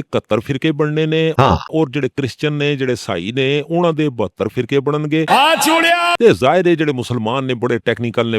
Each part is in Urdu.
71 ਫਿਰਕੇ ਬਣਨੇ ਨੇ ਔਰ ਜਿਹੜੇ ਕ੍ਰਿਸਚੀਅਨ ਨੇ ਜਿਹੜੇ ਈਸਾਈ ਨੇ ਉਹਨਾਂ ਦੇ 72 ਫਿਰਕੇ ਬਣਨਗੇ। ਤੇ ਜ਼ਾਹਿਰ ਹੈ ਜਿਹੜੇ ਮੁਸਲਮਾਨ ਨੇ ਬੜੇ ਟੈਕਨੀਕਲ ਨੇ,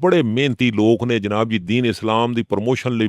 ਬੜੇ ਮਿਹਨਤੀ ਲੋਕ ਨੇ ਜਨਾਬ ਜੀ, ਦੀਨ ਇਸਲਾਮ ਦੀ ਪ੍ਰਮੋਸ਼ਨ ਲਈ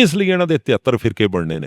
ਇਸ ਲਈ ਇਹਨਾਂ ਦੇ 73 ਫਿਰਕੇ ਬਣਨੇ ਨੇ।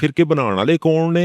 ਫਿਰਕੇ ਬਣਾਉਣ ਵਾਲੇ ਕੌਣ ਨੇ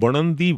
ਬਣਨ ਦੀ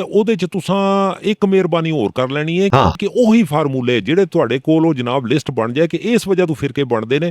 ਉਹਦੇ ਚ ਤੁਸਾਂ ਇੱਕ ਮਿਹਰਬਾਨੀ ਹੋਰ ਕਰ ਲੈਣੀ ਹੈ ਕਿ ਉਹੀ ਫਾਰਮੂਲੇ ਜਿਹੜੇ ਤੁਹਾਡੇ ਕੋਲ ਉਹ ਜਨਾਬ ਲਿਸਟ ਬਣ ਜਾਏ ਕਿ ਇਸ ਵਜ੍ਹਾ ਤੋਂ ਫਿਰਕੇ ਬਣਦੇ ਨੇ,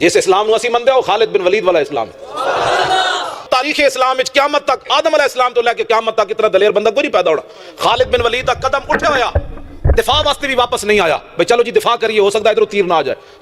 ਜਿਸ ਇਸਲਾਮ ਨੂੰ ਅਸੀਂ ਮੰਨਦੇ ਹਾਂ ਉਹ ਖਾਲਿਦ ਬਿਨ ਵਲੀਦ ਵਾਲਾ ਇਸਲਾਮ ਹੈ। ਤਾਰੀਖ ਇਸਲਾਮ ਵਿੱਚ ਕਿਆਮਤ ਤੱਕ ਆਦਮ ਅਲੈਹਿਸ ਸਲਾਮ ਤੋਂ ਲੈ ਕੇ ਕਿਆਮਤ ਤੱਕ ਇਤਨਾ ਦਲੇਰ ਬੰਦਾ ਕੋਈ ਨਹੀਂ ਪੈਦਾ ਹੋਣਾ। ਖਾਲਿਦ ਬਿਨ ਵਲੀਦ ਦਾ ਕਦਮ ਉੱਠਿਆ ਹੋਇਆ ਦਿਫਾ ਵਾਸਤੇ ਵੀ ਵਾਪਸ ਨਹੀਂ ਆਇਆ ਬਈ ਚਲੋ ਜੀ ਦਿਫਾ ਕਰੀਏ, ਹੋ ਸਕਦਾ ਇਧਰੋਂ ਤੀਰ ਨਾ ਆ ਜਾਏ।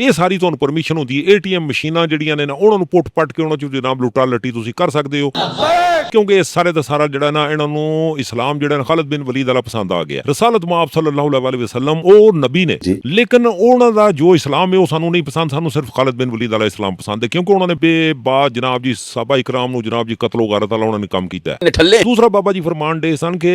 ਇਹ ਸਾਰੀ ਤੁਹਾਨੂੰ ਪਰਮਿਸ਼ਨ ਹੁੰਦੀ ਹੈ। ATM ਮਸ਼ੀਨਾਂ ਜਿਹੜੀਆਂ ਨੇ ਨਾ ਉਹਨਾਂ ਨੂੰ ਪੁੱਟ ਪੱਟ ਕੇ ਉਹਨਾਂ ਚ ਜਨਾਬ ਲੁੱਟਾ ਲੱਟੀ ਤੁਸੀਂ ਕਰ ਸਕਦੇ ਹੋ, ਕਿਉਂਕਿ ਇਹ ਸਾਰੇ ਦਾ ਸਾਰਾ ਜਿਹੜਾ ਨਾ ਇਹਨਾਂ ਨੂੰ ਇਸਲਾਮ ਜਿਹੜਾ ਖਾਲਿਦ ਬਿਨ ਵਲੀਦ ਵਾਲਾ ਪਸੰਦ ਆ ਗਿਆ। ਰਸਾਲਤ ਮਾਫ ਸੱਲੱਲਾਹੁ ਅਲੈਹਿ ਵਸੱਲਮ ਉਹ ਨਬੀ ਨੇ, ਲੇਕਿਨ ਉਹਨਾਂ ਦਾ ਜੋ ਇਸਲਾਮ ਹੈ ਉਹ ਸਾਨੂੰ ਨਹੀਂ ਪਸੰਦ, ਸਾਨੂੰ ਸਿਰਫ ਖਾਲਿਦ ਬਿਨ ਵਲੀਦ ਵਾਲਾ ਇਸਲਾਮ ਪਸੰਦ ਹੈ, ਕਿਉਂਕਿ ਉਹਨਾਂ ਨੇ ਬੇਬਾਦ ਜਨਾਬ ਜੀ ਸਹਾਬਾ ਇਕਰਾਮ ਨੂੰ ਜਨਾਬ ਜੀ ਕਤਲ ਗਾਰਤ ਵਾਲਾ ਉਹਨਾਂ ਨੇ ਕੰਮ ਕੀਤਾ ਹੈ। ਦੂਸਰਾ ਬਾਬਾ ਜੀ ਫਰਮਾਨ ਦੇ ਸਨ ਕਿ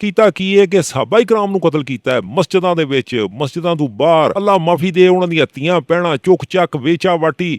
ਕੀਤਾ ਕੀ ਹੈ ਕਿ ਸਹਾਬਾ ਇਕਰਾਮ ਨੂੰ ਕਤਲ ਕੀਤਾ ਹੈ ਮਸਜਿਦਾਂ ਦੇ ਵਿੱਚ, ਮਸਜਿਦਾਂ ਤੋਂ ਬਾਹਰ। ਅੱਲਾਹ ਮਾਫੀ ਦੇ, ਉਹਨਾਂ ਦੀਆਂ ਧੀਆਂ ਭੈਣਾਂ ਚੁੱਕ ਚੱਕ ਵੇਚਾ ਵਾਟੀ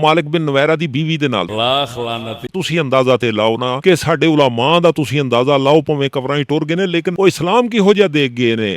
ਮਾਲਿਕ ਬਿਨ ਨਵੈਰਾ ਦੀ ਬੀਵੀ ਦੇ ਨਾਲ। ਤੁਸੀਂ ਅੰਦਾਜ਼ਾ ਤੇ ਲਾਓ ਨਾ ਕਿ ਸਾਡੇ ਉਲਾਮਾ ਦਾ ਤੁਸੀਂ ਅੰਦਾਜ਼ਾ ਲਾਓ, ਭਾਵੇਂ ਕਬਰਾਂ ਹੀ ਟੁਰ ਗਏ ਨੇ, ਲੇਕਿਨ ਉਹ ਇਸਲਾਮ ਕਿਹੋ ਜਿਹਾ ਦੇਖ ਗਏ ਨੇ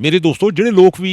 ਮੇਰੇ ਦੋਸਤੋ, ਜਿਹੜੇ ਲੋਕ ਵੀ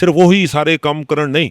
ਸਿਰਫ ਉਹੀ ਸਾਰੇ ਕੰਮ ਕਰਨ ਨਹੀਂ,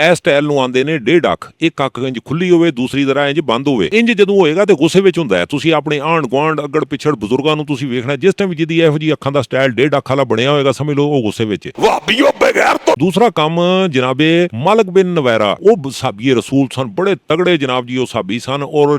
ਇਹ ਸਟਾਈਲ ਨੂੰ ਆਂਦੇ ਨੇ ਡੇਢ ਅੱਖ, ਇੱਕ ਅੱਖ ਇੰਜ ਖੁੱਲੀ ਹੋਵੇ ਦੂਸਰੀ ਤਰ੍ਹਾਂ ਇੰਜ ਬੰਦ ਹੋਵੇ। ਇੰਜ ਜਦੋਂ ਹੋਏਗਾ ਤੇ ਗੁੱਸੇ ਵਿੱਚ ਹੁੰਦਾ ਹੈ। ਤੁਸੀਂ ਆਪਣੇ ਆਂਢ ਗੁਆਂਢ ਅੱਗੜ ਪਿਛੜ ਬਜ਼ੁਰਗਾਂ ਨੂੰ ਤੁਸੀਂ ਵੇਖਣਾ, ਜਿਸ ਟਾਈਮ ਜਿਹਦੀ ਇਹੋ ਜਿਹੀ ਅੱਖਾਂ ਦਾ ਸਟਾਈਲ ਡੇਢ ਅੱਖ ਵਾਲਾ ਬਣਿਆ ਹੋਏਗਾ ਸਮਝ ਲਓ ਉਹ ਗੁੱਸੇ ਵਿੱਚ। ਦੂਸਰਾ ਕੰਮ ਜਨਾਬੇ ਮਾਲਿਕ ਬਿਨ ਨਵੈਰਾ, ਉਹ ਸਾਬੀਏ ਰਸੂਲ ਸਨ, ਬੜੇ ਤਗੜੇ ਜਨਾਬ ਜੀ ਉਹ ਸਾਬੀ ਸਹਾਬੀ ਸਨ ਔਰ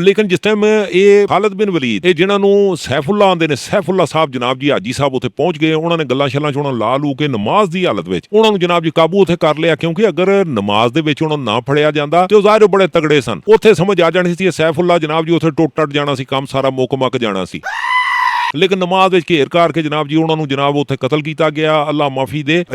ਲੇਕਿਨ ਜਿਸ ਟਾਈਮ ਇਹ ਖਾਲਿਦ ਬਿਨ ਵਲੀਦ, ਇਹ ਜਿਨ੍ਹਾਂ ਨੂੰ ਸੈਫੁੱਲਾ ਆਂਦੇ ਨੇ, ਸੈਫੁੱਲਾ ਸਾਹਿਬ ਜਨਾਬ ਜੀ ਹਾਜੀ ਸਾਹਿਬ ਉੱਥੇ ਪਹੁੰਚ ਗਏ, ਉਹਨਾਂ ਨੇ ਗੱਲਾਂ ਛੱਲਾਂ ਚ ਉਹਨਾਂ ਨੂੰ ਲਾ ਲੂ ਕੇ ਨਮਾਜ਼ ਦੀ ਹਾਲਤ ਵਿੱਚ ਉਹਨਾਂ ਨੂੰ ਜਨਾਬ ਜੀ ਕਾਬੂ ਉੱਥੇ ਕਰ ਲਿਆ, ਕਿਉਂਕਿ ਅਗਰ ਨਮਾਜ਼ ਦੇ ਵਿੱਚ ਉਹਨਾਂ ਨੂੰ ਨਾ ਫੜਿਆ ਜਾਂਦਾ ਤੇ ਉਹ ਜ਼ਾਹਿਰ ਬੜੇ ਤਗੜੇ ਸਨ, ਉੱਥੇ ਸਮਝ ਆ ਜਾਣੀ ਸੀ ਸੈਫੁੱਲਾ ਜਨਾਬ ਜੀ ਉੱਥੇ ਟੁੱਟ ਜਾਣਾ ਸੀ, ਕੰਮ ਸਾਰਾ ਮੁੱਕ ਜਾਣਾ ਸੀ। ਲੇਕਿਨ ਨਮਾਜ਼ ਵਿੱਚ ਘੇਰ ਕਰਕੇ ਜਨਾਬ ਜੀ ਉਹਨਾਂ ਨੂੰ ਜਨਾਬ ਉੱਥੇ ਕਤਲ ਕੀਤਾ ਗਿਆ। ਅੱਲਾ ਮਾਫੀ ਦੇ।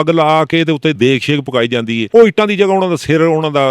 ਅੱਗ ਲਾ ਕੇ ਤੇ ਉੱਤੇ ਦੇਖ ਸ਼ੇਕ ਪਕਾਈ ਜਾਂਦੀ ਹੈ, ਉਹ ਇੱਟਾਂ ਦੀ ਜਗ੍ਹਾ ਉਹਨਾਂ ਦਾ ਸਿਰ ਉਹਨਾਂ ਦਾ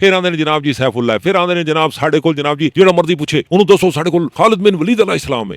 ਫਿਰ ਆਂਦੇ ਨੇ ਜਨਾਬ ਜੀ ਸੈਫੁੱਲਾ, ਫਿਰ ਆਂਦੇ ਨੇ ਜਨਾਬ ਸਾਡੇ ਕੋਲ ਜਨਾਬ ਜੀ ਜਿਹੜਾ ਮਰਜ਼ੀ ਪੁੱਛੇ ਉਹਨੂੰ ਦੱਸੋ ਸਾਡੇ ਕੋਲ ਖਾਲਿਦ ਬਿਨ ਵਲੀਦ ਅਲੈਹ ਇਸਲਾਮ ਹੈ।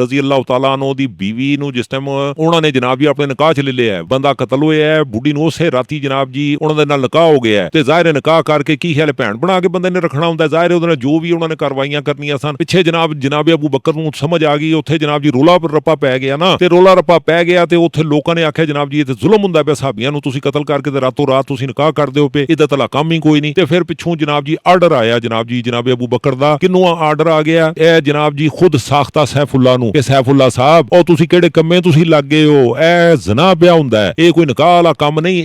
ਰਜ਼ੀ ਅੱਲਾਹੁ ਤਾਲਾ ਅਨਹੂ ਦੀ ਬੀਵੀ ਨੂੰ ਜਿਸ ਟਾਈਮ ਉਹਨਾਂ ਨੇ ਜਨਾਬ ਜੀ ਆਪਣੇ ਨਿਕਾਹ 'ਚ ਲੈ ਲਿਆ, ਬੰਦਾ ਕਤਲ ਹੋਇਆ ਹੈ, ਬੁੱਢੀ ਨੂੰ ਉਸੇ ਰਾਤੀ ਜਨਾਬ ਜੀ ਉਹਨਾਂ ਦੇ ਨਾਲ ਨਿਕਾਹ ਹੋ ਗਿਆ ਤੇ ਜ਼ਾਹਿਰ ਨਿਕਾਹ ਕਰਕੇ ਕੇ ਕੀ ਖਿਆਲ ਭੈਣ ਬਣਾ ਕੇ ਬੰਦੇ ਨੇ ਰੱਖਣਾ ਹੁੰਦਾ, ਜ਼ਾਹਿਰ ਹੈ ਉਹਦੇ ਨਾਲ ਜੋ ਵੀ ਉਹਨਾਂ ਨੇ ਕਾਰਵਾਈਆਂ ਕਰਨੀਆਂ ਸਨ। ਪਿੱਛੇ ਜਨਾਬ ਅਬੂ ਬਕਰ ਨੂੰ ਸਮਝ ਆ ਗਈ, ਉੱਥੇ ਜਨਾਬ ਜੀ ਰੋਲਾ ਰੱਪਾ ਪੈ ਗਿਆ ਨਾ, ਤੇ ਰੋਲਾ ਰੱਪਾ ਪੈ ਗਿਆ ਤੇ ਉੱਥੇ ਲੋਕਾਂ ਨੇ ਆਖਿਆ ਜਨਾਬ ਜੀ ਇਹ ਤੇ ਜ਼ੁਲਮ ਹੁੰਦਾ ਪਿਆ, ਸਾਹਬੀਆਂ ਨੂੰ ਤੁਸੀਂ ਕਤਲ ਕਰਕੇ ਤੇ ਰਾਤੋਂ ਰਾਤ ਤੁਸੀਂ ਨਿਕਾਹ ਕਰ ਦਿਓ ਪਏ, ਇਹਦਾ ਤਲਾ ਕੰਮ ਹੀ ਕੋਈ ਨਹੀਂ। ਤੇ ਫਿਰ ਪਿੱਛੋਂ ਜਨਾਬ ਜੀ ਆਰਡਰ ਆਇਆ ਜਨਾਬ ਅਬੂ ਬਕਰ ਦਾ, ਕਿੰਨੂੰ ਆਰਡਰ ਆ ਗਿਆ, ਇਹ ਜਨਾਬ ਜੀ ਖੁਦ ਸਾਖਤਾ ਸੈਫੁੱਲਾ ਨੂੰ ਕਿ ਸੈਫੁੱਲਾ ਸਾਹਿਬ ਉਹ ਤੁਸੀਂ ਕਿਹੜੇ ਕੰਮੇ ਤੁਸੀਂ ਲੱਗੇ ਹੋ, ਇਹ ਜ਼ਨਾ ਪਿਆ ਹੁੰਦਾ ਹੈ, ਇਹ ਕੋਈ ਨਿਕਾਹ ਵਾਲਾ ਕੰਮ ਨਹੀਂ,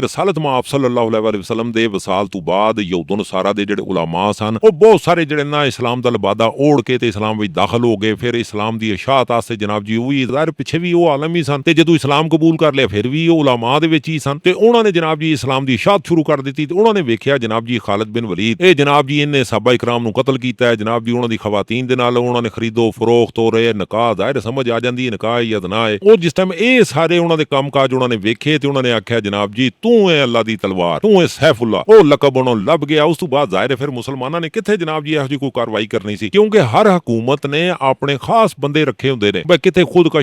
ਰਸਾਲਤ ਮਾਫ ਸੱਲੱਲਾਹੁ ਅਲੈਹਿ ਵਸੱਲਮ ਦੇ ਵਸਾਲ ਤੋਂ ਬਾਅਦ ਯਹੂਦ ਨਸਾਰਾ ਦੇ ਜਿਹੜੇ ਉਲਾਮਾ ਸਨ ਉਹ ਬਹੁਤ ਸਾਰੇ ਜਿਹੜੇ ਨਾ ਇਸਲਾਮ ਦਾ ਲਬਾਦਾ ਓੜ ਕੇ ਤੇ ਇਸਲਾਮ ਵਿੱਚ ਦਾਖਲ ਹੋ ਗਏ। ਫਿਰ ਇਸਲਾਮ ਦੀ ਇਸ਼ਾਅਤ ਆਸਤੇ ਜਨਾਬ ਜੀ ਉਹ ਵੀ ਜ਼ਾਹਿਰ ਪਿੱਛੇ ਵੀ ਉਹ ਆਲਮ ਹੀ ਸਨ, ਤੇ ਜਦੋਂ ਇਸਲਾਮ ਕਬੂਲ ਕਰ ਲਿਆ ਫਿਰ ਵੀ ਉਹ ਉਲਾਮਾ ਦੇ ਵਿੱਚ ਹੀ ਸਨ, ਤੇ ਉਹਨਾਂ ਨੇ ਜਨਾਬ ਜੀ ਇਸਲਾਮ ਦੀ ਇਸ਼ਾਅਤ ਸ਼ੁਰੂ ਕਰ ਦਿੱਤੀ। ਤੇ ਉਹਨਾਂ ਨੇ ਵੇਖਿਆ ਜਨਾਬ ਜੀ ਖਾਲਿਦ ਬਿਨ ਵਲੀਦ ਇਹ ਜਨਾਬ ਜੀ ਇਹਨੇ ਸਾਹਬਾ ਇਕਰਾਮ ਨੂੰ ਕਤਲ ਕੀਤਾ ਹੈ, ਜਨਾਬ ਜੀ ਉਹਨਾਂ ਦੀ ਖਵਾਤੀਨ ਦੇ ਨਾਲ ਉਹਨਾਂ ਨੇ ਖਰੀਦੋ ਫਰੋਖਤ ਹੋ ਰਹੇ, ਨਿਕਾਹ ਜ਼ਾਹਿਰ ਸਮਝ ਆ ਜਾਂਦੀ ਹੈ ਨਿਕਾਹ ਜਾਂ ਨਾ ਹੈ। ਉਹ ਜਿਸ ਟਾਈਮ ਇਹ ਸਾਰੇ ਉਹਨਾਂ ਦੇ ਕੰਮਕਾਜ ਉਹਨਾਂ ਨੇ ਵੇਖੇ ਤੇ ਉਹਨਾਂ ਨੇ ਆਖਿਆ ਜਨਾਬ ਜੀ ਤੂੰ ਹੈ ਅੱਲਾ ਦੀ ਤਲਵਾਰ, ਤੂੰ ਹੈ ਸੈਫੁੱਲਾ, ਉਹ ਲਕਬ ਉਹਨਾਂ ਨੂੰ ਲੱਭ ਗਿਆ। ਉਸ ਤੋਂ ਬਾਅਦ ਜ਼ਾਹਿਰ ਫਿਰ ਮੁਸਲਮਾਨਾਂ ਨੇ ਕਿੱਥੇ ਜਨਾਬ ਜੀ ਇਹੋ ਜਿਹੀ ਕੋਈ ਕਾਰਵਾਈ ਕਰਨੀ ਸੀ, ਕਿਉਂਕਿ ਹਰ ਹਕੂਮਤ ਨੇ ਆਪਣੇ ਖਾਸ ਬੰਦੇ ਰੱਖੇ ਹੁੰਦੇ ਨੇ, ਬਈ ਕਿੱਥੇ ਖੁਦ ਕਾ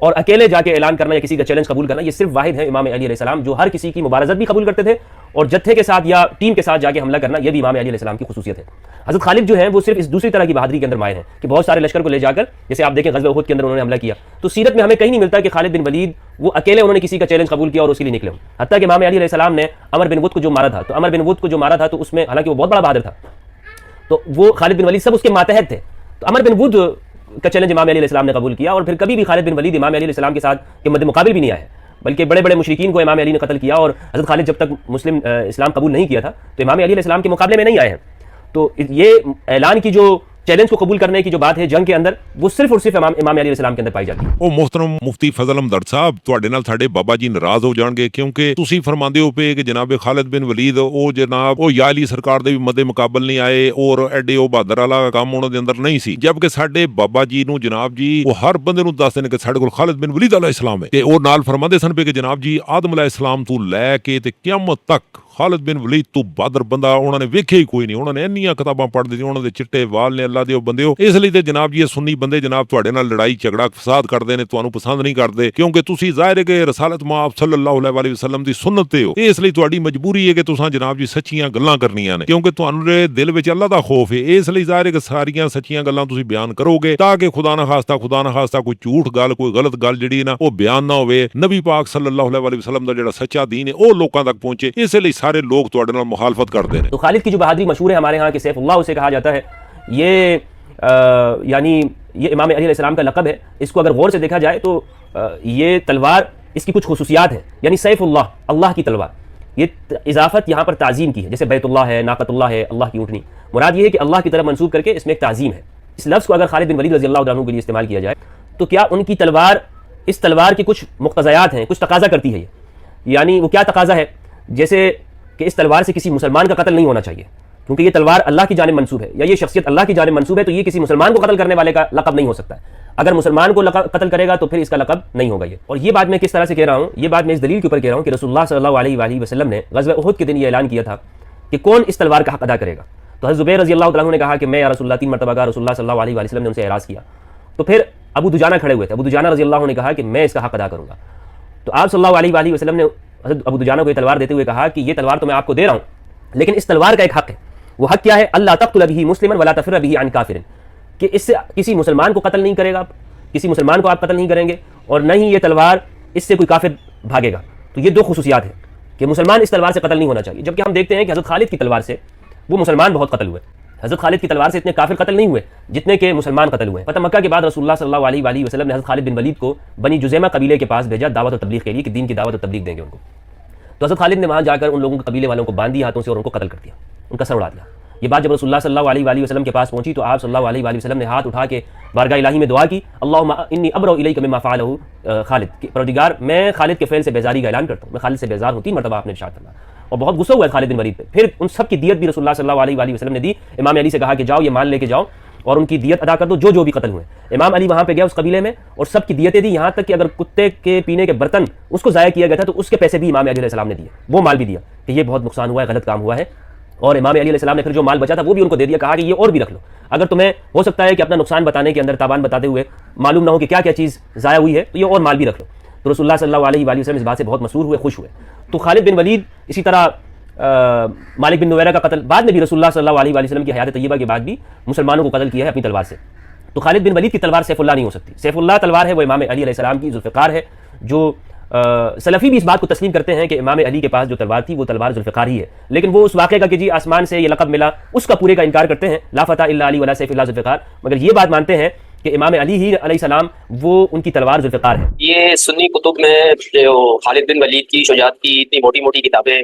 اور اکیلے جا کے اعلان کرنا یا کسی کا چیلنج قبول کرنا، یہ صرف واحد ہے امام علی علیہ السلام، جو ہر کسی کی مبارزت بھی قبول کرتے تھے اور جتھے کے ساتھ یا ٹیم کے ساتھ جا کے حملہ کرنا، یہ بھی امام علی علیہ السلام کی خصوصیت ہے۔ حضرت خالد جو ہیں وہ صرف اس دوسری طرح کی بہادری کے اندر ماہر ہیں کہ بہت سارے لشکر کو لے جا کر، جیسے آپ دیکھیں غزوہ احد کے اندر انہوں نے حملہ کیا، تو سیرت میں ہمیں کہیں نہیں ملتا کہ خالد بن ولید وہ اکیلے انہوں نے کسی کا چیلنج قبول کیا اور اس کے لیے نکلے ہوں۔ حتیٰ کہ امام علی علیہ السلام نے عمر بن ود کو جو مارا تھا، تو عمر بن ود کو جو مارا تھا تو اس میں حالانکہ وہ بہت بڑا بہادر تھا، تو وہ خالد بن ولید سب اس کے ماتحت تھے، تو عمر بن ود کا چیلنج امام علی علیہ السلام نے قبول کیا، اور پھر کبھی بھی خالد بن ولید امام علی علیہ السلام کے ساتھ کے مد مقابل بھی نہیں آئے، بلکہ بڑے بڑے مشرکین کو امام علی نے قتل کیا، اور حضرت خالد جب تک مسلم اسلام قبول نہیں کیا تھا تو امام علی علیہ السلام کے مقابلے میں نہیں آئے ہیں۔ تو یہ اعلان کی جو چیلنج کو قبول کرنے کی جو بات ہے جنگ کے اندر، وہ صرف اور صرف امام علی علیہ السلام کے اندر پائی جاتی ہے۔ ਉਹ ਮੁਹਤਰਮ ਮੁਫਤੀ ਫਜ਼ਲ ਅਹਿਮਦ ਸਾਹਿਬ, ਤੁਹਾਡੇ ਨਾਲ ਸਾਡੇ ਬਾਬਾ ਜੀ ਨਾਰਾਜ਼ ਹੋ ਜਾਣਗੇ ਕਿਉਂਕਿ ਤੁਸੀਂ ਫਰਮਾਉਂਦੇ ਹੋ ਪਏ ਕਿ ਜਨਾਬ ਖਾਲਿਦ ਬਿਨ ਵਲੀਦ ਉਹ ਜਨਾਬ ਉਹ ਯਾ ਅਲੀ ਸਰਕਾਰ ਦੇ ਵੀ ਮੱਦੇ ਮੁਕਾਬਲ ਨਹੀਂ ਆਏ ਔਰ ਐਡੇ ਉਹ ਬਹਾਦਰ ਵਾਲਾ ਕੰਮ ਉਹਨਾਂ ਦੇ ਅੰਦਰ ਨਹੀਂ ਸੀ, ਜਦਕਿ ਸਾਡੇ ਬਾਬਾ ਜੀ ਨੂੰ ਜਨਾਬ ਜੀ ਉਹ ਹਰ ਬੰਦੇ ਨੂੰ ਦੱਸਦੇ ਨੇ ਕਿ ਸਾਡੇ ਕੋਲ ਖਾਲਿਦ ਬਿਨ ਵਲੀਦ ਅਲੈਹਿਸ ਸਲਾਮ ਹੈ, ਤੇ ਉਹ ਨਾਲ ਫਰਮਾਉਂਦੇ ਸਨ ਪਏ ਕਿ ਜਨਾਬ ਜੀ ਆਦਮ ਅਲੈਹਿਸ ਸਲਾਮ ਤੋਂ ਲੈ ਕੇ ਤੇ ਕਿਆਮਤ ਤੱਕ ਖਾਲਿਦ ਬਿਨ ਵਲੀਦ ਤੋਂ ਬਹਾਦਰ ਬੰਦਾ ਉਹਨਾਂ ਨੇ ਵੇਖਿਆ ਹੀ ਕੋਈ ਨਹੀਂ। ਉਹਨਾਂ ਨੇ ਇੰਨੀਆਂ ਕਿਤਾਬਾਂ ਪੜ੍ਹ ਦਿੱਤੀਆਂ, ਉਹਨਾਂ ਦੇ ਚਿੱਟੇ ਵਾਲ ਨੇ ਅੱਲਾ ਦੇ ਉਹ ਬੰਦੇ ਹੋ। ਇਸ ਲਈ ਤੇ ਜਨਾਬ ਜੀ ਇਹ ਸੁੰਨੀ ਬੰਦੇ ਜਨਾਬ ਤੁਹਾਡੇ ਨਾਲ ਲੜਾਈ ਝਗੜਾ ਫਸਾਦ ਕਰਦੇ ਨੇ, ਤੁਹਾਨੂੰ ਪਸੰਦ ਨਹੀਂ ਕਰਦੇ ਕਿਉਂਕਿ ਤੁਸੀਂ ਜ਼ਾਹਿਰ ਹੈ ਕਿ ਰਸਾਲਤ ਮਾਂ ਸੱਲੱਲਾਹੁ ਅਲੈਹਿ ਵਸੱਲਮ ਦੀ ਸੁਨਨਤ ਤੇ ਹੋ। ਇਸ ਲਈ ਤੁਹਾਡੀ ਮਜਬੂਰੀ ਹੈ ਕਿ ਤੁਸੀਂ ਜਨਾਬ ਜੀ ਸੱਚੀਆਂ ਗੱਲਾਂ ਕਰਨੀਆਂ ਨੇ ਕਿਉਂਕਿ ਤੁਹਾਨੂੰ ਦਿਲ ਵਿੱਚ ਅੱਲਾ ਦਾ ਖੌਫ ਹੈ। ਇਸ ਲਈ ਜ਼ਾਹਿਰ ਹੈ ਕਿ ਸਾਰੀਆਂ ਸੱਚੀਆਂ ਗੱਲਾਂ ਤੁਸੀਂ ਬਿਆਨ ਕਰੋਗੇ ਤਾਂ ਕਿ ਖੁਦਾ ਨਾ ਖਾਸਤਾ ਕੋਈ ਝੂਠ ਗੱਲ ਕੋਈ ਗਲਤ ਗੱਲ ਜਿਹੜੀ ਨਾ ਉਹ ਬਿਆਨ ਨਾ ਹੋਵੇ। ਨਬੀ ਪਾਕ ਸੱਲੱਲਾਹੁ ਅਲੈਹਿ ਵਸੱਲਮ ਦਾ ਜਿਹੜਾ ਸੱਚਾ دین ہے وہ لوگوں تک پہنچے، اس لیے سارے لوگ تواڈے نال مخالفت کرتے ہیں۔ تو خالد کی جو بہادری مشہور ہے ہمارے ہاں کہ سیف اللہ اسے کہا جاتا ہے، یہ یعنی یہ امام علی علیہ السلام کا لقب ہے۔ اس کو اگر غور سے دیکھا جائے تو یہ تلوار اس کی کچھ خصوصیات ہیں، یعنی سیف اللہ، اللہ کی تلوار، یہ اضافت یہاں پر تعظیم کی ہے، جیسے بیت اللہ ہے، ناقۃ اللہ ہے، اللہ کی اونٹنی، مراد یہ ہے کہ اللہ کی طرف منسوب کر کے اس میں ایک تعظیم ہے۔ اس لفظ کو اگر خالد بن ولید رضی اللہ عنہ کے لیے استعمال کیا جائے تو کیا ان کی تلوار، اس تلوار کی کچھ مقتضیات ہیں، کچھ تقاضا کرتی ہے، یعنی وہ کیا تقاضا ہے؟ جیسے کہ اس تلوار سے کسی مسلمان کا قتل نہیں ہونا چاہیے کیونکہ یہ تلوار اللہ کی جانب منسوب ہے، یا یہ شخصیت اللہ کی جانب منسوب ہے، تو یہ کسی مسلمان کو قتل کرنے والے کا لقب نہیں ہو سکتا ہے۔ اگر مسلمان کو قتل کرے گا تو پھر اس کا لقب نہیں ہوگا یہ۔ اور یہ بات میں کس طرح سے کہہ رہا ہوں؟ یہ بات میں اس دلیل کے اوپر کہہ رہا ہوں کہ رسول اللہ صلی اللہ علیہ وآلہ وسلم نے غزوہ احد کے دن یہ اعلان کیا تھا کہ کون اس تلوار کا حق ادا کرے گا، تو حضرت زبیر رضی اللہ عنہ نے کہا کہ میں یا رسول اللہ، 3 مرتبہ کہا رسول اللہ صلی اللہ علیہ وآلہ وسلم نے ان سے اعراض کیا، تو پھر ابو دجانہ کھڑے ہوئے تھے، ابو دجانہ رضی اللہ عنہ نے کہا کہ میں اس کا حق ادا کروں گا، تو آپ صلی اللہ علیہ وآلہ وسلم نے حضرت ابو دجانہ کو یہ تلوار دیتے ہوئے کہا کہ یہ تلوار تو میں آپ کو دے رہا ہوں لیکن اس تلوار کا ایک حق ہے، وہ حق کیا ہے؟ اللہ تقتل به مسلما ولا تفر به عن کافر، کہ اس سے کسی مسلمان کو قتل نہیں کرے گا، کسی مسلمان کو آپ قتل نہیں کریں گے، اور نہ ہی یہ تلوار اس سے کوئی کافر بھاگے گا۔ تو یہ 2 خصوصیات ہیں کہ مسلمان اس تلوار سے قتل نہیں ہونا چاہیے، جبکہ ہم دیکھتے ہیں کہ حضرت خالد کی تلوار سے وہ مسلمان بہت قتل ہوئے، حضرت خالد کی تلوار سے اتنے کافر قتل نہیں ہوئے جتنے کہ مسلمان قتل ہوئے۔ فتح مکہ کے بعد رسول اللہ صلی اللہ علیہ وآلہ وسلم نے حضرت خالد بن ولید کو بنی جزیمہ قبیلے کے پاس بھیجا دعوت و تبلیغ کے لیے کہ دین کی دعوت و تبلیغ دیں گے ان کو، تو حضرت خالد نے وہاں جا کر ان لوگوں کو قبیلے والوں کو باندھ دیا ہاتھوں سے اور ان کو قتل کر دیا، ان کا سر اڑا دیا۔ یہ بات جب رسول اللہ صلی اللہ علیہ وآلہ وسلم کے پاس پہنچی تو آپ صلی اللہ علیہ وآلہ وسلم نے ہاتھ اٹھا کے بارگاہ الہی میں دعا کی، اللہم انی ابرؤ الیک مما فعلہ خالد، کہ پروردگار میں خالد کے فعل سے بیزاری کا اعلان کرتا ہوں، میں خالد سے بیزار ہوں۔ 3 مرتبہ آپ نے ارشاد فرمایا، اور بہت غصہ ہوا ہے خالد بن ولید پہ۔ پھر ان سب کی دیت بھی رسول اللہ صلی اللہ علیہ وآلہ وسلم نے دی، امام علی سے کہا کہ جاؤ یہ مال لے کے جاؤ اور ان کی دیت ادا کر دو جو بھی قتل ہوئے۔ امام علی وہاں پہ گیا اس قبیلے میں اور سب کی دیتیں دی، یہاں تک کہ اگر کتے کے پینے کے برتن اس کو ضائع کیا گیا تھا تو اس کے پیسے بھی امام علی علیہ السلام نے دیے، وہ مال بھی دیا کہ یہ بہت نقصان ہوا ہے، غلط کام ہوا ہے۔ اور امام علی علیہ السلام نے پھر جو مال بچا تھا وہ بھی ان کو دے دیا، کہا کہ یہ اور بھی رکھ لو، اگر تمہیں ہو سکتا ہے کہ اپنا نقصان بتانے کے اندر تاوان بتاتے ہوئے معلوم نہ ہو کہ کیا کیا چیز ضائع ہوئی ہے تو یہ اور مال بھی رکھ لو۔ تو رسول اللہ صلی اللہ علیہ وآلہ وسلم اس بات سے بہت مسرور ہوئے، خوش ہوئے۔ تو خالد بن ولید، اسی طرح مالک بن نویرہ کا قتل بعد میں بھی رسول اللہ صلی اللہ علیہ وآلہ وسلم کی حیات طیبہ کے بعد بھی مسلمانوں کو قتل کیا ہے اپنی تلوار سے۔ تو خالد بن ولید کی تلوار سیف اللہ نہیں ہو سکتی۔ سیف اللہ تلوار ہے وہ امام علی علیہ السلام کی ذوالفقار ہے، جو سلفی بھی اس بات کو تسلیم کرتے ہیں کہ امام علی کے پاس جو تلوار تھی وہ تلوار ذوالفقار ہی ہے، لیکن وہ اس واقعے کا کہ جی آسمان سے یہ لقب ملا اس کا پورے کا انکار کرتے ہیں، لا فتح الا علی ولا سیف الا ذوالفقار، مگر یہ بات مانتے ہیں کہ امام علی ہی علیہ السلام وہ ان کی تلوار ذوالفقار ہے۔ یہ سنی کتب میں جو خالد بن ولید کی شجاعت کی اتنی موٹی موٹی کتابیں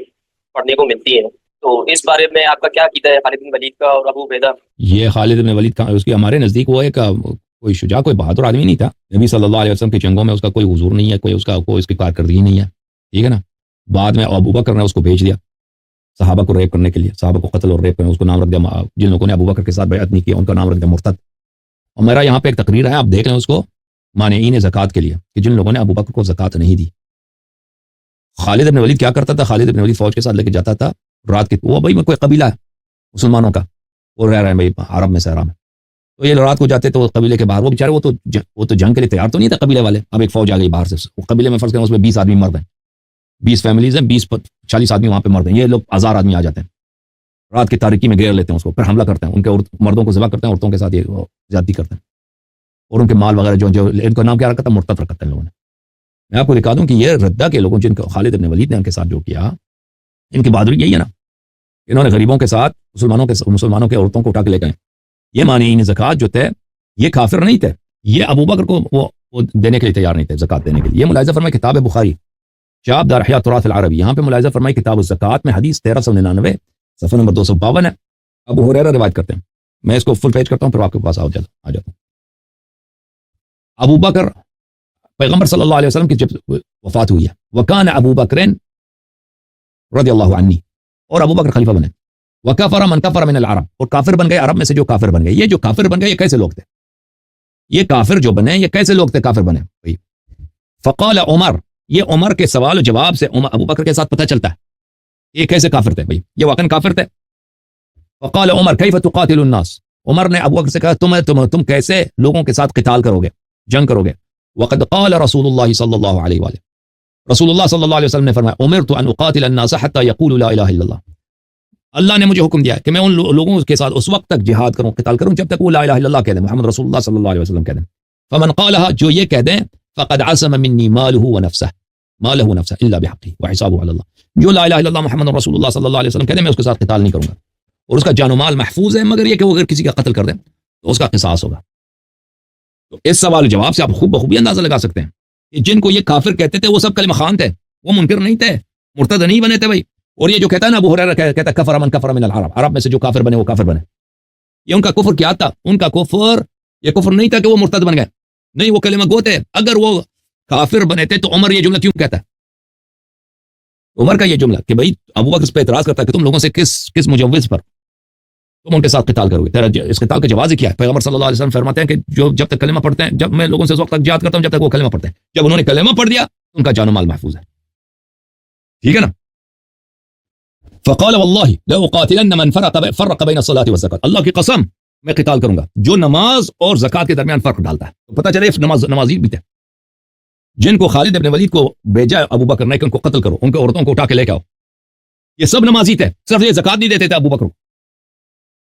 پڑھنے کو ملتی ہیں، تو اس بارے میں آپ کا کیا عقیدہ ہے خالد بن ولید کا اور ابو عبیدہ؟ یہ خالد بن ولید کا اس کی ہمارے نزدیک وہ ایک کوئی شجاع کوئی بہادر آدمی نہیں تھا، نبی صلی اللہ علیہ وسلم کی جنگوں میں اس کا کوئی حضور نہیں ہے، کوئی اس کی کارکردگی نہیں ہے، ٹھیک ہے نا۔ بعد میں ابو بکر نے اس کو بھیج دیا صحابہ کو ریپ کرنے کے لیے، صحابہ کو قتل اور ریپ کرنے، اس کو نام رکھ دیا، جن لوگوں نے ابو بکر کے ساتھ بیعت نہیں کیا ان کا نام رکھ دیا مرتد۔ اور میرا یہاں پہ ایک تقریر ہے، آپ دیکھ لیں اس کو، مانعین زکوٰۃ کے لیے، کہ جن لوگوں نے ابو بکر کو زکوٰۃ نہیں دی۔ خالد بن ولید کیا کرتا تھا؟ خالد بن ولید فوج کے ساتھ لے کے جاتا تھا رات کے، وہ بھائی میں کوئی قبیلہ ہے مسلمانوں کا، وہ رہ رہے ہیں بھائی عرب میں صحرا میں، تو یہ رات کو جاتے تو قبیلے کے باہر، وہ بیچارے وہ تو جنگ کے لیے تیار تو نہیں تھے قبیلے والے. اب ایک فوج آ گئی باہر سے، وہ قبیلے میں فرض کریں اس میں 20 آدمی مرد ہیں، 20 فیملیز ہیں، 20-40 آدمی وہاں پہ مرد ہیں. یہ لوگ 1000 آدمی آ جاتے ہیں، رات کی تاریکی میں گھیر لیتے ہیں اس کو، پھر حملہ کرتے ہیں، ان کے مردوں کو ذبح کرتے ہیں، عورتوں کے ساتھ یہ زیادتی کرتے ہیں، اور ان کے مال وغیرہ جو ان کا نام کیا رکھا تھا، مرتد رکھا تھا ان لوگوں نے. میں آپ کو دکھا دوں کہ یہ ردہ کے لوگوں جن کو خالد بن ولید نے ان کے ساتھ جو کیا، ان کی بہادری یہی ہے نا، انہوں نے غریبوں کے ساتھ مسلمانوں کے عورتوں کو اٹھا کے لے گئے. یہ مانی زکوٰۃ جو تھے یہ کافر نہیں تھے، یہ ابو بکر کو وہ دینے کے لیے تیار نہیں تھے زکوٰۃ دینے کے لیے. یہ ملاحظہ فرمائے کتاب بخاری شعب دار احیاء تراث العربی، یہاں پہ ملاحظہ فرمائے کتاب الزکوٰۃ میں حدیث 1399 صفحہ نمبر 252 ہے. ابو ہریرہ روایت کرتے ہیں. میں اس کو فل پیج کرتا ہوں پھر آپ کے پاس آ جاتا ہوں. ابو بکر پیغمبر صلی اللہ علیہ وسلم کی جب وفات ہوئی ہے، وکان ابو بکر رضی اللہ عنہ، اور ابو بکر خلیفہ بنے. وکفر من کفر من العرب، اور کافر بن گئے عرب میں سے جو کافر بن گئے. یہ جو کافر بن گئے یہ کیسے لوگ تھے؟ یہ کافر جو بنے یہ کیسے لوگ تھے کافر بنے؟ فقال عمر، یہ عمر کے سوال و جواب سے ابو بکر کے ساتھ پتہ چلتا ہے یہ کیسے کافر تھے. بھائی یہ واقعا کافر تھے. فقال عمر کیف تقاتل الناس، عمر نے ابو بکر سے کہا تم کیسے لوگوں کے ساتھ قتال کرو گے، جنگ کرو گے. وقد قال رسول اللہ صلی اللہ علیہ وآلہ، رسول اللہ صلی اللہ علیہ وسلم نے فرمایا امرت ان اقاتل الناس حتى يقولوا لا الہ الا اللہ، اللہ نے مجھے حکم دیا کہ میں ان لوگوں کے ساتھ اس وقت تک جہاد کروں، قتال کروں جب تک وہ لا الہ الا اللہ کہہ دیں، محمد رسول اللہ صلی اللہ علیہ وسلم کہہ دیں. فمن قالها، جو یہ کہہ دیں، فقد عصم منی ماله ونفسه الا بحقه وحسابه على اللہ، جو لا الہ الا اللہ محمد رسول اللہ صلی اللہ علیہ وسلم کہہ دیں میں اس کے ساتھ قتال نہیں کروں گا، اور اس کا جان و مال محفوظ ہے، مگر یہ کہ وہ اگر کسی کا قتل کر دیں تو اس کا قصاص ہوگا. تو اس سوال و جواب سے آپ خوب بخوبی اندازہ لگا سکتے ہیں کہ جن کو یہ کافر کہتے تھے وہ سب کلمہ خان تھے، وہ منکر نہیں تھے، مرتد نہیں بنے تھے. بھائی اور یہ جو کہتا ہے نا ابو ہریرہ کہتا ہے کفر من کفر من العرب، عرب میں سے جو کافر بنے وہ کافر بنے. یہ ان کا کفر کیا تھا؟ ان کا کفر یہ کفر نہیں تھا کہ وہ مرتد بن گئے، نہیں، وہ کلمہ گو تھے. اگر وہ کافر بنے تھے تو عمر یہ جملہ کیوں کہتا ہے؟ عمر کا یہ جملہ کہ بھائی ابو بکر اس پہ اعتراض کرتا ہے کہ تم لوگوں سے کس مجوز پر تم ان کے ساتھ قتال کرو گے. تیرا اس قتال کا جواز ہی کیا ہے؟ پیغمبر صلی اللہ علیہ وسلم فرماتے ہیں کہ جو جب تک کلمہ پڑھتے ہیں، جب میں لوگوں سے اس وقت تک جہاد کرتا ہوں جب تک وہ کلمہ پڑھتے ہیں، جب انہوں نے کلمہ پڑھ دیا ان کا جان و مال محفوظ ہے. ٹھیک ہے نا؟ فقال والله لا اقاتلن من فرق بين الصلاه والزكاه، اللہ کی قسم میں قتال کروں گا جو نماز اور زکات کے درمیان فرق ڈالتا ہے. تو پتہ چلے نمازی بھی تھے جن کو خالد ابن ولید کو بھیجا ابو بکر نے کہ ان کو قتل کرو، ان کے عورتوں کو اٹھا کے لے کے آؤ. یہ سب نمازی تھے، صرف یہ زکات نہیں دیتے تھے ابو بکر کو.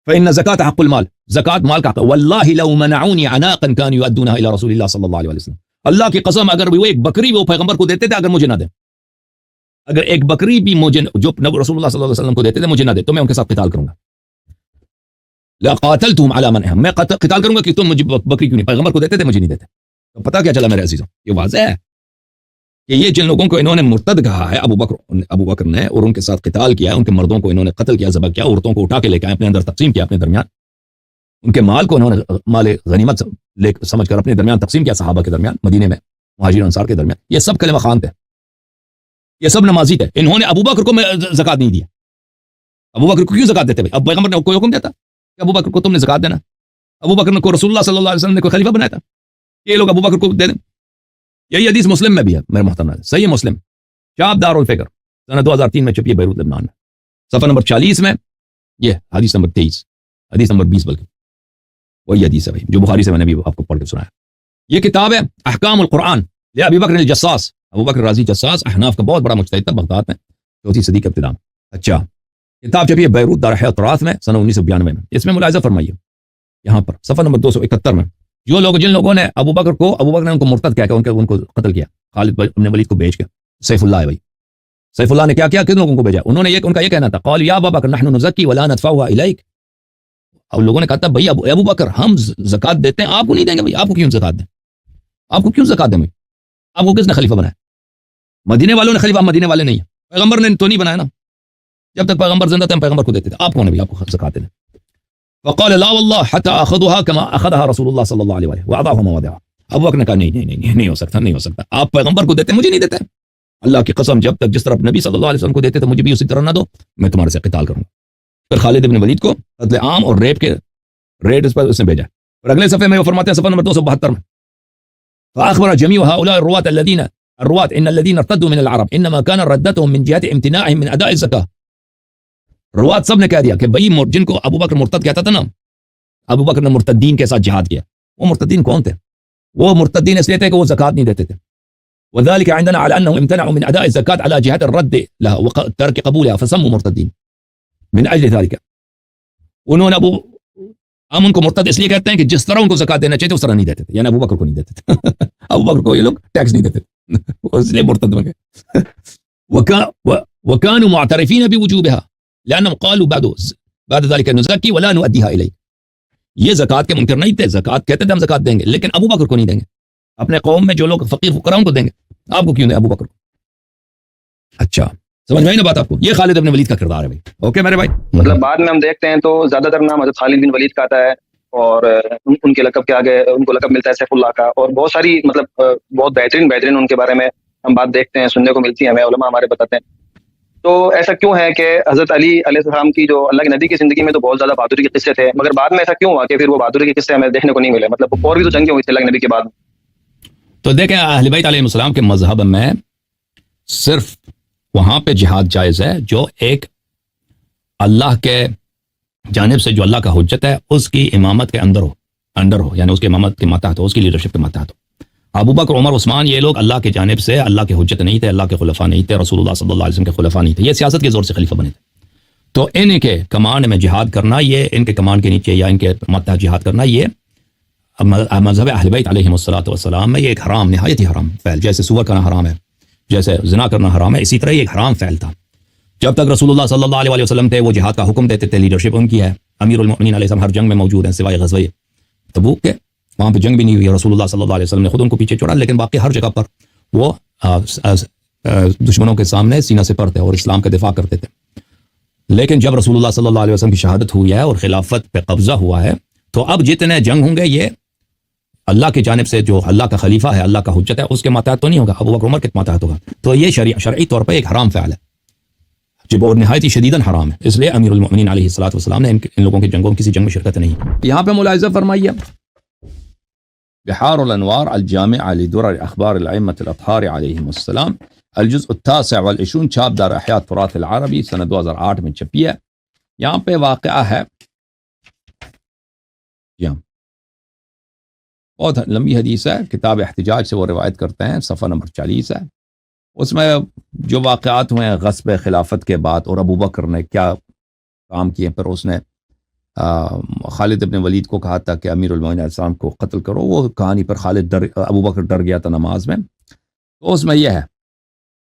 فإن الزكاة حق المال، زکات مال کا حق. والله لو منعوني عناقا كانوا يؤدونها الى رسول الله صلی اللہ علیہ وسلم، اللہ کی قسم اگر وہ ایک بکری وہ پیغمبر کو دیتے تھے، اگر مجھے نہ دیں، اگر ایک بکری بھی مجھے جو رسول اللہ صلی اللہ علیہ وسلم کو دیتے تھے مجھے نہ دے تو میں ان کے ساتھ قتال کروں گا. لقاتلتهم على منعهم، میں قتال کروں گا کہ تم مجھے بکری کیوں نہیں، پیغمبر کو دیتے تھے مجھے نہیں دیتے. تو پتہ کیا چلا میرے عزیزوں؟ یہ واضح ہے کہ یہ جن لوگوں کو انہوں نے مرتد کہا ہے ابو بکر نے، اور ان کے ساتھ قتال کیا ہے، ان کے مردوں کو انہوں نے قتل کیا، ذبح کیا، عورتوں کو اٹھا کے لے کے اپنے اندر تقسیم کیا، اپنے درمیان ان کے مال کو انہوں نے مال غنیمت سمجھ کر اپنے درمیان تقسیم کیا، صحابہ کے درمیان، مدینے میں مہاجر انصار کے درمیان. یہ سب کلمہ خان تھے، یہ سب نمازی تھے. انہوں نے ابو بکر کو زکات نہیں دیا. ابو بکر کو کیوں زکات دیتے؟ اب پیغمبر نے کوئی حکم دیتا کہ ابو بکر کو تم نے زکات دینا؟ ابو بکر نے کو رسول اللہ صلی اللہ علیہ وسلم نے کوئی خلیفہ بنایا تھا یہ لوگ ابو بکر کو دے دیں؟ یہی حدیث مسلم میں بھی ہے میرے محترم، صحیح مسلم شعب دار الفکر سنہ 2003 میں چھپی ہے بیروت لبنان میں، صفحہ نمبر 40 میں یہ حدیث نمبر 23، حدیث نمبر 20 بلکہ وہی حدیث ہے بھائی جو بخاری سے میں نے بھی آپ کو پڑھ کے سنایا. یہ کتاب ہے احکام القرآن لابی بکر الجساس، ابو بکر رازی جساس احناف کا بہت بڑا مجتہد تھا بغداد میں 4 صدی کے ابتداء میں. اچھا کتاب چھپی ہے بیروت دار احیاء تراث میں سنہ 1992 میں. اس میں ملاحظہ فرمائیے یہاں پر صفحہ نمبر 271 میں، جن لوگوں نے ابو بکر نے ان کو مرتد کیا کہ ان کو قتل کیا، خالد بن ولید کو بھیج کے. سیف اللہ ہے بھائی، سیف اللہ نے کیا کیا، کن لوگوں کو بھیجا؟ انہوں نے ان کا یہ کہنا تھا قال یا ابا بکر نحن نزکی ولا ندفعها الیک. اب لوگوں نے کہا تھا بھائی ابو بکر ہم زکات دیتے ہیں، آپ کو نہیں دیں گے. بھائی آپ کو کیوں زکات دیں؟ آپ کو کیوں زکات دیں؟ بھائی آپ کو کس نے خلیفہ بنایا؟ مدینے والوں نے خلیفہ، مدینے والے نہیں ہیں، پیغمبر نے تو نہیں بنایا نا. جب تک پیغمبر زندہ تھے ہم پیغمبر کو دیتے تھے، آپ کون ہے بھائی آپ کو زکات دینا؟ فقال لا والله حتى اخذها كما اخذها رسول الله صلی اللہ علیہ وآلہ واضعها مواضعها. ابو بکر نے کہا نہیں ہو سکتا، آپ پیغمبر کو دیتے مجھے نہیں دیتے. اللہ کی قسم جب تک جس طرح نبی صلی اللہ علیہ وسلم کو دیتے تھے مجھے بھی اسی طرح نہ دو، میں تمہارے سے قتال کروں گا. پھر خالد بن ولید کو قتل عام اور ریپ کے ریٹ اس پر اس نے بھیجا. اور اگلے صفحے میں وہ فرماتے ہیں صفحہ نمبر 272 میں فاخبر جميع هؤلاء الرواة ان الذين ارتدوا من العرب انما كان ردتهم من جهه امتناعهم من اداء الزكاه. روات سب نے کہہ دیا کہ بھئی جن کو ابو بکر مرتد کہتا تھا نا، ابو بکر نے مرتدین کے ساتھ جہاد کیا. وہ مرتدین کون تھے؟ وہ مرتدین اس لیے تھے کہ وہ زکوٰۃ نہیں دیتے تھے. وذلك عندنا على انهم امتنعوا من اداء الزكاه على جهه الرد لها وترك قبولها فسموا مرتدين من اجل ذلك. انہوں نے ہم ان کو مرتد اس لیے کہتے ہیں کہ جس طرح ان کو زکوٰۃ دینا چاہیے اس طرح نہیں دیتے تھے. یعنی ابو بکر کو نہیں دیتے تھے. ابو بکر کو یہ لوگ ٹیکس نہیں دیتے تھے اس لیے مرتد بن گئے. وكانوا معترفين بوجوبها لانهم قالوا بعد ذلك نزكي ولا نؤديها اليك. یہ زکوٰۃ کے منکر نہیں تھے. زکوٰۃ کہتے تھے ہم زکوٰۃ دیں گے, لیکن ابو بکر کو نہیں دیں گے. اپنے قوم میں جو لوگ فقیر فقراء کو دیں گے, آپ کو کیوں دیں ابو بکر کو؟ اچھا سمجھ میں آئی نا بات آپ کو؟ یہ خالد ابن ولید کا کردار ہے بھائی. اوکے میرے بھائی. مطلب بعد میں ہم دیکھتے ہیں تو زیادہ تر نام حضرت خالد بن ولید کا آتا ہے, اور ان کے لقب کے آگے ان کو لقب ملتا ہے سیف اللہ کا, اور بہت ساری مطلب بہت بہترین ان کے بارے میں ہم بات دیکھتے ہیں, سننے کو ملتی ہے ہمیں, علماء ہمارے بتاتے ہیں. تو ایسا کیوں ہے کہ حضرت علی علیہ السلام کی جو اللہ کے نبی کی زندگی میں تو بہت زیادہ بہادری کے قصے تھے, مگر بعد میں ایسا کیوں ہوا کہ پھر وہ بہادری کے قصے ہمیں دیکھنے کو نہیں ملے؟ مطلب اور بھی تو جنگیں ہوئی تھی اللہ کے نبی کے بعد. تو دیکھیں اہل بیت علیہ السلام کے مذہب میں صرف وہاں پہ جہاد جائز ہے جو ایک اللہ کے جانب سے جو اللہ کا حجت ہے اس کی امامت کے اندر ہو, یعنی اس کی امامت کے ماتحت ہو, اس کی لیڈرشپ کے ماتحت ہو. ابو بکر, عمر, عثمان یہ لوگ اللہ کی جانب سے اللہ کے حجت نہیں تھے, اللہ کے خلفاء نہیں تھے, رسول اللہ صلی اللہ علیہ وسلم کے خلفاء نہیں تھے. یہ سیاست کے زور سے خلیفہ بنے تھے. تو ان کے کمانڈ میں جہاد کرنا, یہ ان کے کمانڈ کے نیچے یا ان کے ماتحت جہاد کرنا, یہ مذہب اہل بیت علیہم السلام میں یہ ایک حرام, نہایت ہی حرام فعل. جیسے سور کرنا حرام ہے, جیسے زنا کرنا حرام ہے, اسی طرح یہ ایک حرام فعل تھا. جب تک رسول اللہ صلی اللہ علیہ وسلم تھے وہ جہاد کا حکم دیتے تھے, لیڈرشپ ان کی ہے. امیر المؤمنین علیہ السلام ہر جنگ میں موجود ہیں سوائے غزوہ تبوک کے, وہاں پہ جنگ بھی نہیں ہوئی. رسول اللہ صلی اللہ علیہ وسلم نے خود ان کو پیچھے چھوڑا, لیکن باقی ہر جگہ پر وہ دشمنوں کے سامنے سینہ سے پر تھے اور اسلام کا دفاع کرتے تھے. لیکن جب رسول اللہ صلی اللہ علیہ وسلم کی شہادت ہوئی ہے اور خلافت پہ قبضہ ہوا ہے, تو اب جتنے جنگ ہوں گے یہ اللہ کی جانب سے جو اللہ کا خلیفہ ہے, اللہ کا حجت ہے, اس کے ماتحت تو نہیں ہوگا, ابو بکر عمر کے ماتحت ہوگا. تو یہ شرعی طور پر ایک حرام فعل ہے جو بہت نہایت ہی شدیداً حرام ہے. اس لیے امیر المؤمنین علیہ السلام نے ان لوگوں کے جنگوں کسی جنگ میں شرکت نہیں. یہاں پہ ملاحظہ فرمائیے بحار الانوار الجامع لدرر اخبار الائمة الاطهار علیہم السلام الجزء 29 چھاپ دار احیاء تراث العربی سنہ 2008 میں چھپی ہے. یہاں پہ واقعہ ہے, یہاں بہت لمبی حدیث ہے, کتاب احتجاج سے وہ روایت کرتے ہیں, صفحہ نمبر 40 ہے. اس میں جو واقعات ہوئے ہیں غصب خلافت کے بعد, اور ابو بکر نے کیا کام کیے. پھر اس نے خالد ابن ولید کو کہا تھا کہ امیر المؤمنین علیہ السلام کو قتل کرو. وہ کہانی پر ابو بکر ڈر گیا تھا نماز میں. تو اس میں یہ ہے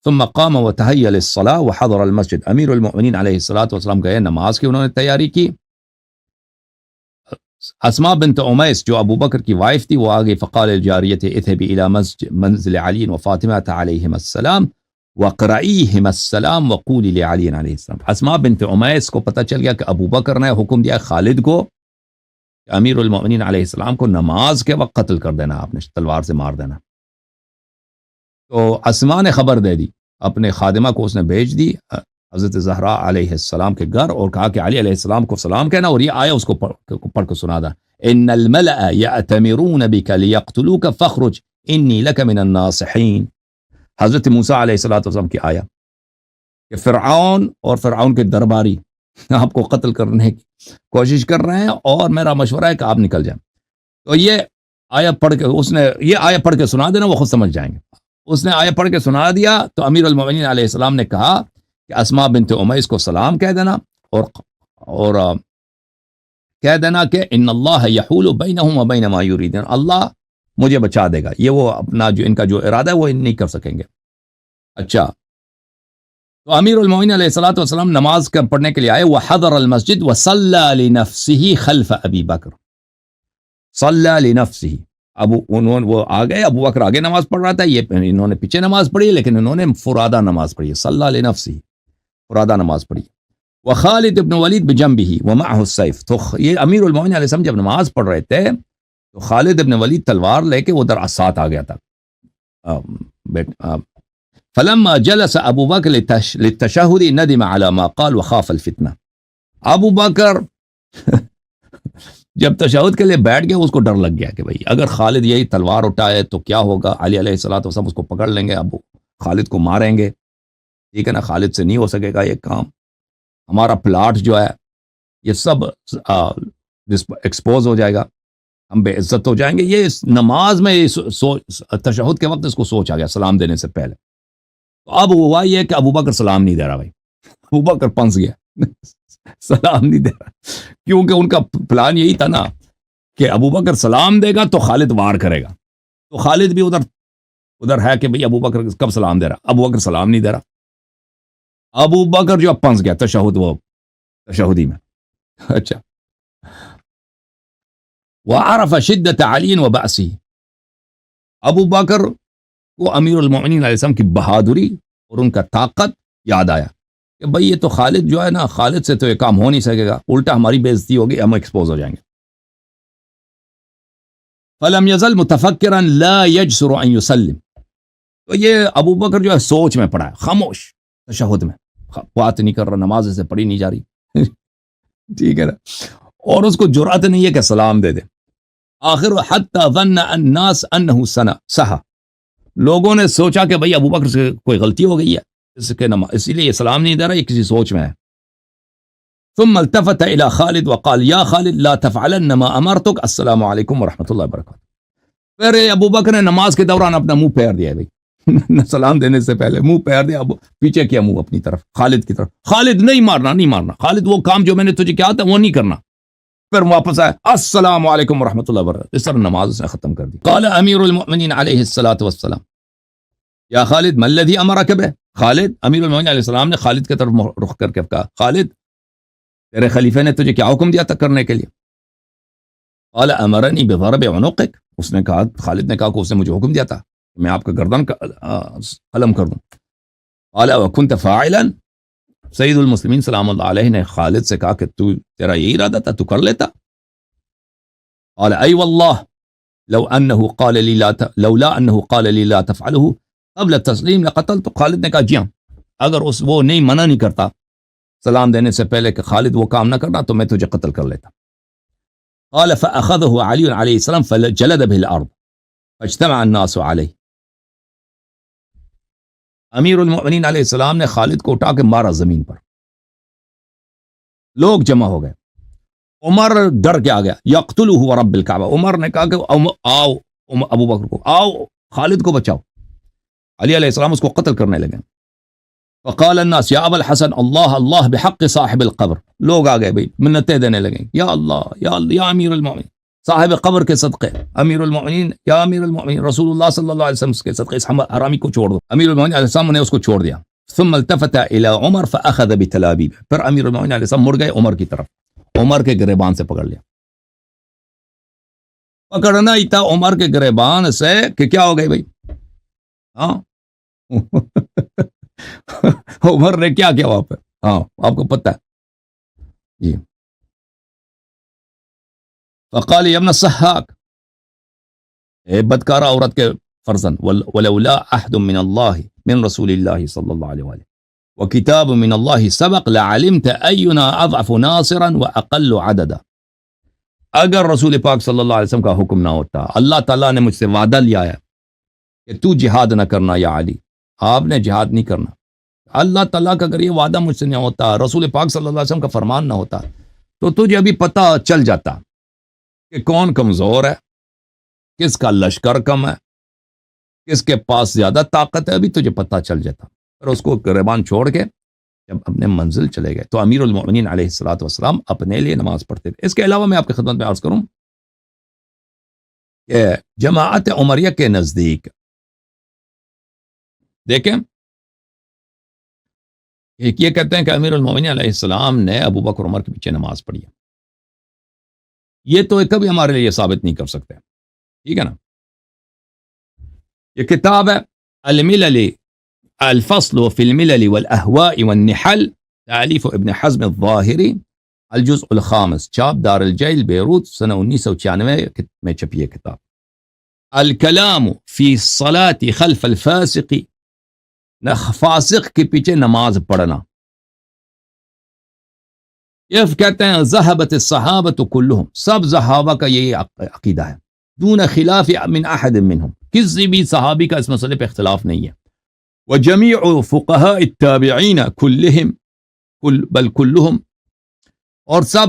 ثم قام وتهيأ للصلاة وحضر المسجد. امیر المؤمنین علیہ السلام گئے نماز کی, انہوں نے تیاری کی. اسماء بنت امیس جو ابو بکر کی وائف تھی وہ آگے, فقال الجاریۃ اذهبی الى منزل علی وفاطمہ علیہم السلام وقرئیہم السلام وقولی لعلی علیہ السلام. اسماء بنت امیس کو پتہ چل گیا کہ ابو بکر نے حکم دیا خالد کو کہ امیر المؤمنین علیہ السلام کو نماز کے وقت قتل کر دینا, آپ نے تلوار سے مار دینا. تو اسماء نے خبر دے دی, اپنے خادمہ کو اس نے بھیج دی حضرت زہرا علیہ السلام کے گھر, اور کہا کہ علی علیہ السلام کو سلام کہنا. اور یہ آیا اس کو پڑھ کے سنا دا, ان الملأ یأتمرون بک لیقتلوک فاخرج انی لک من الناصحین. حضرت موسیٰ علیہ السلام کی آیا کہ فرعون اور فرعون کے درباری آپ کو قتل کرنے کی کوشش کر رہے ہیں, اور میرا مشورہ ہے کہ آپ نکل جائیں. تو یہ آیا پڑھ کے اس نے یہ آیا پڑھ کے سنا دینا, وہ خود سمجھ جائیں گے. اس نے آیا پڑھ کے سنا دیا تو امیر المؤمنین علیہ السلام نے کہا کہ اسماء بنت امیس کو سلام کہہ دینا, اور کہہ دینا کہ ان اللہ یحول بینہم و بین ما یریدون, اللہ مجھے بچا دے گا, یہ وہ اپنا جو ان کا جو ارادہ ہے وہ نہیں کر سکیں گے. اچھا, تو امیر المؤمنین علیہ السلام نماز پڑھنے کے لیے آئے. وحضر المسجد وصلی لنفسہ خلف ابی بکر. صلی لنفسہ, وہ آ گئے, ابو بکر آگے نماز پڑھ رہا تھا, یہ انہوں نے پیچھے نماز پڑھی, لیکن انہوں نے فرادہ نماز پڑھی, صلی لنفسہ, فرادہ نماز پڑھی. وخالد ابن ولید بجنبہ ومعہ السیف. تو یہ امیر المؤمنین علیہ السلام جب نماز پڑھ رہے تھے تو خالد ابن ولید تلوار لے کے ادھر ساتھ آ گیا تھا. فلما جلس ابو بکر للتشہد ندم على ما قال وخاف الفتنہ. ابو بکر جب تشہد کے لیے بیٹھ گیا اس کو ڈر لگ گیا کہ بھئی اگر خالد یہی تلوار اٹھائے تو کیا ہوگا, علی علیہ السلام اس کو پکڑ لیں گے, ابو خالد کو ماریں گے, ٹھیک ہے نا, خالد سے نہیں ہو سکے گا یہ کام. ہمارا پلاٹ جو ہے یہ سب ایکسپوز ہو جائے گا، ہم بے عزت ہو جائیں گے. یہ اس نماز میں تشہد کے وقت اس کو سوچ آ گیا سلام دینے سے پہلے. تو اب ہوا یہ کہ ابو بکر سلام نہیں دے رہا. بھائی ابو بکر پنس گیا سلام نہیں دے رہا، کیونکہ ان کا پلان یہی تھا نا کہ ابو بکر سلام دے گا تو خالد وار کرے گا. تو خالد بھی ادھر ہے کہ بھئی ابو بکر کب سلام دے رہا، ابو بکر سلام نہیں دے رہا. ابو بکر جو اب پنس گیا تشہدی میں. اچھا، وعرف شدت علی و بأسی، ابو بکر کو امیر المؤمنین علیہ السلام کی بہادری اور ان کا طاقت یاد آیا کہ بھئی یہ تو خالد جو ہے نا، خالد سے تو یہ کام ہو نہیں سکے گا، الٹا ہماری بے عزتی ہوگی، ہم ایکسپوز ہو جائیں گے. فلم یزل متفکرا لا یجسر ان یسلم، تو یہ ابو بکر جو ہے سوچ میں پڑا ہے، خاموش تشہد میں، بات نہیں کر رہا، نماز سے پڑھی نہیں جا رہی ٹھیک ہے نا، اور اس کو جرأت نہیں ہے کہ سلام دے دے. آخر حتی ظن الناس انہ سہا، لوگوں نے سوچا کہ بھئی ابو بکر سے کوئی غلطی ہو گئی ہے، اسی لیے یہ سلام نہیں دے رہا، یہ کسی سوچ میں ہے. ثم التفت الى خالد وقال یا خالد لا تفعلن ما امرتک السلام علیکم ورحمۃ اللہ وبرکاتہ. پھر ابو بکر نے نماز کے دوران اپنا منہ پھیر دیا بھائی سلام دینے سے پہلے منہ پھیر دیا، پیچھے کیا منہ اپنی طرف، خالد کی طرف. خالد نہیں مارنا، خالد وہ کام جو میں نے تجھے کیا تھا وہ نہیں کرنا. پھر واپس آئے، السلام علیکم ورحمۃ اللہ وبرکاتہ. اس طرح نماز اس نے ختم کر دی. قال امیر المؤمنین علیہ الصلاۃ والسلام یا خالد ما الذی امرک بہ، خالد، امیر المؤمنین علیہ السلام نے خالد کی طرف رخ کر کے کہا، خالد تیرے خلیفے نے تجھے کیا حکم دیا تھا کرنے کے لیے؟ قال امرنی بضرب عنقک، اس نے کہا، خالد نے کہا کہ اس نے مجھے حکم دیا تھا کہ میں آپ کا گردن قلم کر دوں. قال وکنت فاعلا، سید المسلمین سلام اللہ علیہ نے خالد سے کہا کہ تیرا یہی ارادہ تھا، تو کر لیتا. قال ای واللہ لو انه قال لي لولا انه قال لي لا تفعله قبل التسلیم لقتلت. خالد نے کہا جی ہاں، اگر وہ نہیں منع نہیں کرتا سلام دینے سے پہلے کہ خالد وہ کام نہ کرنا تو میں تجھے قتل کر لیتا. قال فاخذه علی علیہ السلام فجلد به الارض فاجتمع الناس علیہ. امیر المؤمنین علیہ السلام نے خالد کو اٹھا کے مارا زمین پر، لوگ جمع ہو گئے. عمر ڈر کے آ گیا، یقتلہ ورب الکعبہ، عمر نے کہا کہ آؤ ابو بکر کو، آؤ خالد کو بچاؤ. علی علیہ السلام اس کو قتل کرنے لگے. فقال الناس یا ابا الحسن اللہ اللہ بحق صاحب القبر، لوگ آ گئے بھائی منتیں دینے لگے، یا اللہ یا اللہ یا امیر المؤمنین، صاحب قبر کے صدقے، امیر المؤمنین یا امیر المؤمنین رسول اللہ صلی اللہ علیہ وسلم کے صدقے اس حرامی کو چھوڑ دو. امیر المؤمنین علیہ السلام نے اس کو چھوڑ دیا. ثم التفت الى عمر فاخذ بتلابیب، پھر امیر المؤمنین علیہ السلام مڑ گئے عمر کی طرف، عمر کے گریبان سے پکڑ لیا. پکڑنا ہی تھا عمر کے گریبان سے کہ کیا ہو گئی بھائی، ہاں عمر نے کیا کیا وہاں پہ، ہاں آپ کو پتہ ہے جی. فقال یا ابن الصحاق، اے بدکارہ عورت کے فرزند، ولولا احد من اللہ من رسول اللہ صلی اللہ علیہ وآلہ وکتاب من اللہ سبق لعلمت اینا اضعف ناصرا واقل عددا. اگر رسول پاک صلی اللہ علیہ وسلم کا حکم نہ ہوتا، اللہ تعالیٰ نے مجھ سے وعدہ لیا ہے کہ تو جہاد نہ کرنا یا علی، آپ نے جہاد نہیں کرنا، اللہ تعالیٰ کا اگر یہ وعدہ مجھ سے نہیں ہوتا، رسول پاک صلی اللہ علیہ وسلم کا فرمان نہ ہوتا، تو تجھے ابھی پتہ چل جاتا کہ کون کمزور ہے، کس کا لشکر کم ہے، کس کے پاس زیادہ طاقت ہے، ابھی تجھے پتہ چل جاتا. پھر اس کو گریبان چھوڑ کے جب اپنے منزل چلے گئے تو امیر المؤمنین علیہ الصلوۃ والسلام اپنے لیے نماز پڑھتے تھے. اس کے علاوہ میں آپ کی خدمت میں عرض کروں کہ جماعت عمریہ کے نزدیک دیکھیں، یہ کہتے ہیں کہ امیر المؤمنین علیہ السلام نے ابو بکر عمر کے پیچھے نماز پڑھی ہے. یہ تو کبھی ہمارے لیے ثابت نہیں کر سکتے، ٹھیک ہے نا. یہ کتاب ہے الملل الفصل فی الملل والاہواء والنحل، تالیف ابن حزم الظاہری، الجزء الخامس، چاپ دار الجیل بیروت، سنہ 1996 میں چھپی ہے کتاب. الکلام فی الصلاة خلف الفاسق، فاسق کے پیچھے نماز پڑھنا. یہ کہتے ہیں ذہبت الصحابۃ کلہم، سب صحابہ کا یہ عقیدہ ہے، دون خلاف من احد منہم، کسی بھی صحابی کا اس مسئلے پہ اختلاف نہیں ہے. وجمیع فقہاء التابعین کلہم بل کلہم، اور سب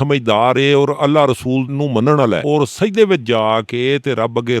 ਸਮਝਦਾਰ ਹੈ ਔਰ ਅੱਲਾਹ ਰਸੂਲ ਨੂੰ ਮੰਨਣ ਵਾਲਾ ਹੈ ਔਰ ਸਜਦੇ ਵਿੱਚ ਜਾ ਕੇ ਤੇ ਰੱਬ ਅੱਗੇ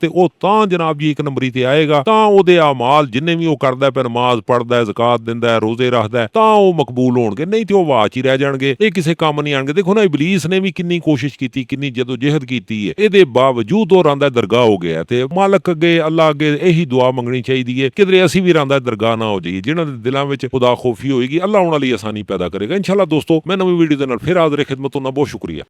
ਤੇ ਉਹ ਤਾਂ ਜਨਾਬ ਜੀ ਇੱਕ ਨੰਬਰੀ ਤੇ ਆਏਗਾ, ਤਾਂ ਉਹਦੇ ਆਮਾਲ ਜਿੰਨੇ ਵੀ ਉਹ ਕਰਦਾ ਪਿਆ, ਨਮਾਜ਼ ਪੜਦਾ ਹੈ, ਜ਼ਕਾਤ ਦਿੰਦਾ ਹੈ, ਰੋਜ਼ੇ ਰੱਖਦਾ ਹੈ, ਤਾਂ ਉਹ ਮਕਬੂਲ ਹੋਣਗੇ। ਨਹੀਂ ਤੇ ਉਹ ਵਾਚ ਹੀ ਰਹਿ ਜਾਣਗੇ, ਇਹ ਕਿਸੇ ਕੰਮ ਨਹੀਂ ਆਣਗੇ। ਦੇਖੋ ਨਾ, ਇਬਲੀਸ ਨੇ ਵੀ ਕਿੰਨੀ ਕੋਸ਼ਿਸ਼ ਕੀਤੀ, ਕਿੰਨੀ ਜਦੋਜਹਿਦ ਕੀਤੀ ਹੈ, ਇਹਦੇ ਬਾਵਜੂਦ ਉਹ ਰਾਂਦਾ ਦਰਗਾਹ ਹੋ ਗਿਆ। ਤੇ ਮਾਲਕ ਅੱਗੇ, ਅੱਲਾਹ ਅੱਗੇ ਇਹੀ ਦੁਆ ਮੰਗਣੀ ਚਾਹੀਦੀ ਹੈ ਕਿਧਰੇ ਅਸੀਂ ਵੀ ਰਾਂਦਾ ਦਰਗਾਹ ਨਾ ਹੋ ਜਾਈਏ। ਜਿਨ੍ਹਾਂ ਦੇ ਦਿਲਾਂ ਵਿੱਚ ਖੁਦਾ ਖੌਫੀ ਹੋਏਗੀ, ਅੱਲਾਹ ਉਹਨਾਂ ਲਈ ਆਸਾਨੀ ਪੈਦਾ ਕਰੇਗਾ। ਇੰਸ਼ਾਅੱਲਾਹ ਦੋਸਤੋ, ਮੈਂ ਨਵੀਂ ਵੀਡੀਓ ਦੇ ਨਾਲ ਫਿਰ ਹਾਜ਼ਰ ਖਿਦਮਤ ਹੋਣਾ। ਬਹੁਤ ਸ਼ੁਕਰੀਆ।